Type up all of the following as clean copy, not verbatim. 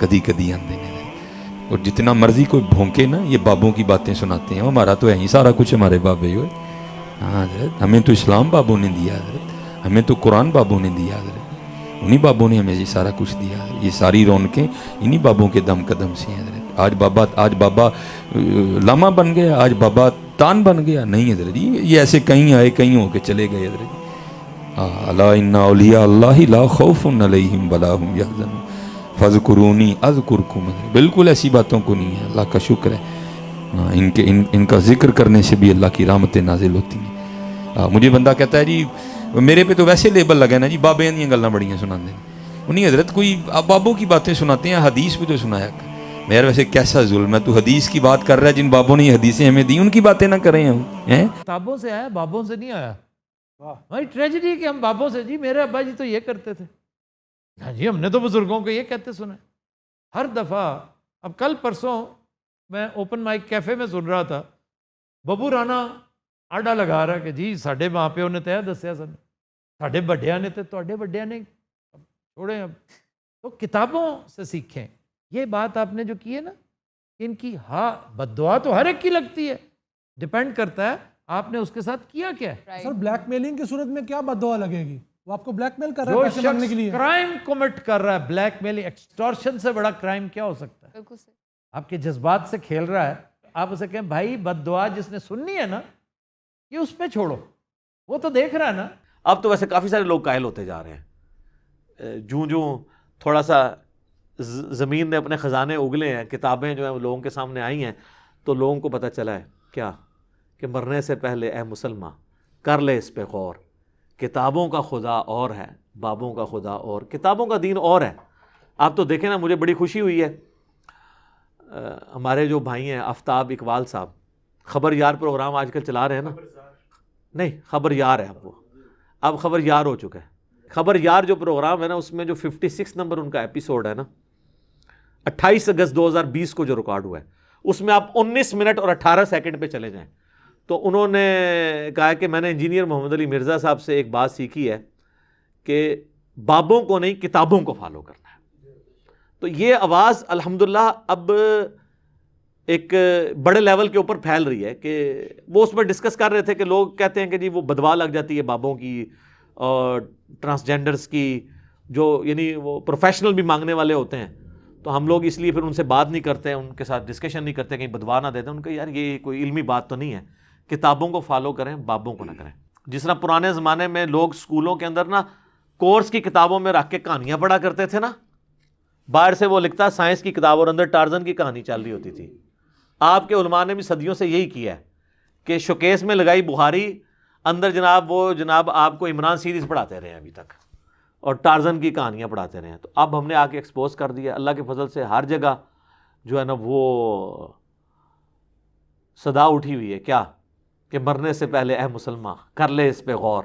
کدی کدی آندے نے. اور جتنا مرضی کوئی بھونکے نا یہ بابوں کی باتیں سناتے ہیں. ہمارا تو ہے ہی سارا کچھ ہمارے بابے ہوئے. ہاں حضرت ہمیں تو اسلام بابوں نے دیا حضرت, ہمیں تو قرآن بابوں نے دیا حضرت, انہی بابوں نے ہمیں یہ سارا کچھ دیا. یہ ساری رونقیں انہی بابوں کے دم قدم سے ہیں حضرت. آج بابا لاما بن گیا, آج بابا تان بن گیا, نہیں حضرت جی. یہ ایسے کہیں آئے کہیں ہو کے چلے گئے حضرت جی. الا ان اولیاء اللہ لا خوف علیہم ولا هم یحزنون فاذکرونی اذکرکم. بالکل ایسی باتوں کو نہیں ہے, اللہ کا شکر ہے. ان کا ذکر کرنے سے بھی اللہ کی رحمتیں نازل ہوتی ہیں. مجھے بندہ کہتا ہے جی میرے پہ تو ویسے لیبل لگا نا جی بابے دیا گلاں بڑیاں سناندے ہیں. انہیں حضرت کوئی آپ بابوں کی باتیں سناتے ہیں, حدیث بھی تو سنایا کر. میرا ویسے کیسا ظلم ہے, تو حدیث کی بات کر رہا ہے, جن بابوں نے یہ حدیثیں ہمیں دی ان کی باتیں نہ کریں ہم ہیں. کتابوں سے آیا, بابوں سے نہیں آیا. بھائی ٹریجڈی کہ ہم بابوں سے, جی میرے ابا جی تو یہ کرتے تھے, ہاں جی ہم نے تو بزرگوں کو یہ کہتے سنا. ہر دفعہ اب کل پرسوں میں اوپن مائک کیفے میں سن رہا تھا, ببو رانا آڈا لگا رہا کہ جی ساڈے ماں پیو نے تہ دسیا سن, ساڈے بڑیاں نے تے تواڈے بڑیاں نے چھوڑے. اب تو کتابوں سے سیکھیں. یہ بات آپ نے جو کی ہے نا, ان کی ہاں بد دعا تو ہر ایک کی لگتی ہے, ڈپینڈ کرتا ہے آپ نے اس کے ساتھ کیا کیا ہے. سر بلیک میلنگ کی صورت میں کیا بد دعا لگے گی؟ وہ آپ کو بلیک میل کر رہا جو ہے پیسے مانگنے کے شخص لیے. کرائم کمٹ کر رہا ہے, بلیک میلنگ, ایکسٹورشن سے بڑا کرائم کیا ہو سکتا ہے؟ آپ کے جذبات سے کھیل رہا ہے, آپ اسے کہیں بھائی بد دعا جس نے سننی ہے نا یہ اس پہ چھوڑو, وہ تو دیکھ رہا ہے نا. اب تو ویسے کافی سارے لوگ قائل ہوتے جا رہے ہیں, جوں تھوڑا سا زمین نے اپنے خزانے اگلے ہیں, کتابیں جو ہیں وہ لوگوں کے سامنے آئی ہیں, تو لوگوں کو پتہ چلا ہے کیا کہ مرنے سے پہلے اے مسلمان کر لے اس پہ غور. کتابوں کا خدا اور ہے, بابوں کا خدا اور, کتابوں کا دین اور ہے. آپ تو دیکھیں نا, مجھے بڑی خوشی ہوئی ہے, ہمارے جو بھائی ہیں آفتاب اقبال صاحب خبر یار پروگرام آج کل چلا رہے ہیں نا, نہیں خبر یار ہے اب, وہ اب خبر یار ہو چکا ہے. خبر یار جو پروگرام ہے نا, اس میں جو 56 نمبر ان کا ایپیسوڈ ہے نا, 28 اگست 2020 کو جو ریکارڈ ہوا ہے, اس میں آپ 19 منٹ اور 18 سیکنڈ پہ چلے جائیں. تو انہوں نے کہا کہ میں نے انجینئر محمد علی مرزا صاحب سے ایک بات سیکھی ہے کہ بابوں کو نہیں کتابوں کو فالو کرنا ہے. تو یہ آواز الحمدللہ اب ایک بڑے لیول کے اوپر پھیل رہی ہے. کہ وہ اس میں ڈسکس کر رہے تھے کہ لوگ کہتے ہیں کہ جی وہ بدوا لگ جاتی ہے بابوں کی اور ٹرانسجینڈرز کی, جو یعنی وہ پروفیشنل بھی مانگنے والے ہوتے ہیں, تو ہم لوگ اس لیے پھر ان سے بات نہیں کرتے, ان کے ساتھ ڈسکشن نہیں کرتے, کہیں بدوا نہ دیتے. ان کا یار یہ کوئی علمی بات تو نہیں ہے, کتابوں کو فالو کریں, بابوں کو نہ کریں. جس طرح پرانے زمانے میں لوگ اسکولوں کے اندر نا کورس کی کتابوں میں رکھ کے کہانیاں پڑھا کرتے تھے نا, باہر سے وہ لکھتا سائنس کی کتاب اور اندر ٹارزن کی کہانی چل رہی ہوتی تھی. آپ کے علماء نے بھی صدیوں سے یہی کیا ہے کہ شوکیس میں لگائی بخاری, اندر جناب آپ کو عمران سیریز پڑھاتے رہے ہیں ابھی تک, اور ٹارزن کی کہانیاں پڑھاتے رہے ہیں. تو اب ہم نے آ کے ایکسپوز کر دیا. اللہ کے فضل سے ہر جگہ جو ہے نا وہ صدا اٹھی ہوئی ہے کیا کہ مرنے سے پہلے اے مسلمان کر لے اس پہ غور,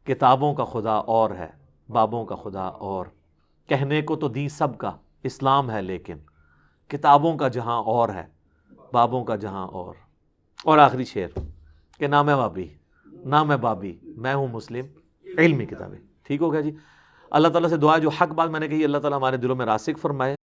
کتابوں کا خدا اور ہے, بابوں کا خدا اور. کہنے کو تو دین سب کا اسلام ہے, لیکن کتابوں کا جہاں اور ہے, بابوں کا جہاں اور. اور آخری شعر کہ نہ میں بابی نہ میں بابی, میں ہوں مسلم, علمی کتابیں. ٹھیک ہو گیا جی. اللہ تعالیٰ سے دعا جو حق بات میں نے کہی اللہ تعالیٰ ہمارے دلوں میں راسخ فرمائے,